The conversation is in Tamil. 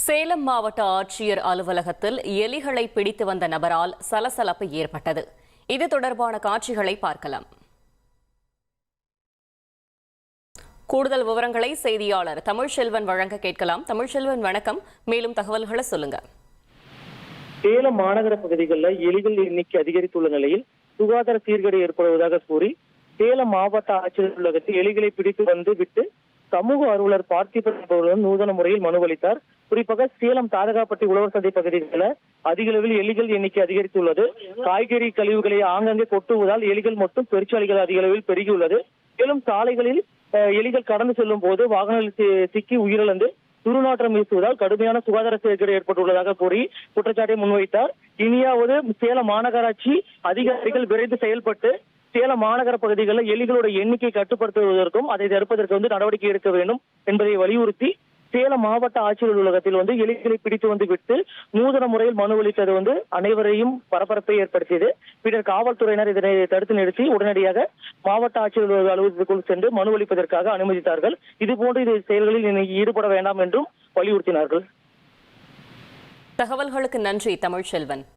சேலம் மாவட்ட ஆட்சியர் அலுவலகத்தில் எலிகளை பிடித்து வந்த நபரால் சலசலப்பு ஏற்பட்டது. இது தொடர்பான காட்சிகளை பார்க்கலாம். கூடுதல் விவரங்களை செய்தியாளர் தமிழ்செல்வன் வழங்க கேட்கலாம். தமிழ்செல்வன், வணக்கம். மேலும் தகவல்களை சொல்லுங்க. சேலம் மாநகர பகுதிகளில் எலிகள் எண்ணிக்கை அதிகரித்துள்ள நிலையில் சுகாதார சீர்கேடு ஏற்படுவதாக கூறி சேலம் மாவட்ட ஆட்சியர் அலுவலகத்தில் எலிகளை பிடித்து வந்து விட்டு சமூக ஆர்வலர் பார்த்திபன் என்பவருடன் நூதன முறையில் மனு அளித்தார். குறிப்பாக சேலம் தாதகாப்பட்டி உழவர் சந்தை பகுதிகளில் அதிக அளவில் எலிகள் எண்ணிக்கை அதிகரித்துள்ளது. காய்கறி கழிவுகளை ஆங்காங்கே கொட்டுவதால் எலிகள் மற்றும் பெருச்சாளிகள் அதிக அளவில் பெருகியுள்ளது. மேலும் சாலைகளில் எலிகள் கடந்து செல்லும் போது வாகனங்களில் சிக்கி உயிரிழந்து துர்நாற்றம் வீசுவதால் கடுமையான சுகாதார சீர்கேடு ஏற்பட்டுள்ளதாக கூறி குற்றச்சாட்டை முன்வைத்தார். இனியாவது சேலம் மாநகராட்சி அதிகாரிகள் விரைந்து செயல்பட்டு சேலம் மாநகர பகுதிகளில் எலிகளோட எண்ணிக்கை கட்டுப்படுத்துவதற்கும் அதை தடுப்பதற்கு நடவடிக்கை எடுக்க வேண்டும் என்பதை வலியுறுத்தி சேலம் மாவட்ட ஆட்சியர் அலுவலகத்தில் எலிகளை பிடித்து வந்து விட்டு நூதன முறையில் மனு அளித்தது அனைவரையும் பரபரப்பை ஏற்படுத்தியது. பின்னர் காவல்துறையினர் இதனை தடுத்து நிறுத்தி உடனடியாக மாவட்ட ஆட்சியர் அலுவலகத்திற்குள் சென்று மனு அளிப்பதற்காக அனுமதித்தார்கள். இதுபோன்று செயல்களில் ஈடுபட வேண்டாம் என்றும் வலியுறுத்தினார்கள். தகவல்களுக்கு நன்றி தமிழ்செல்வன்.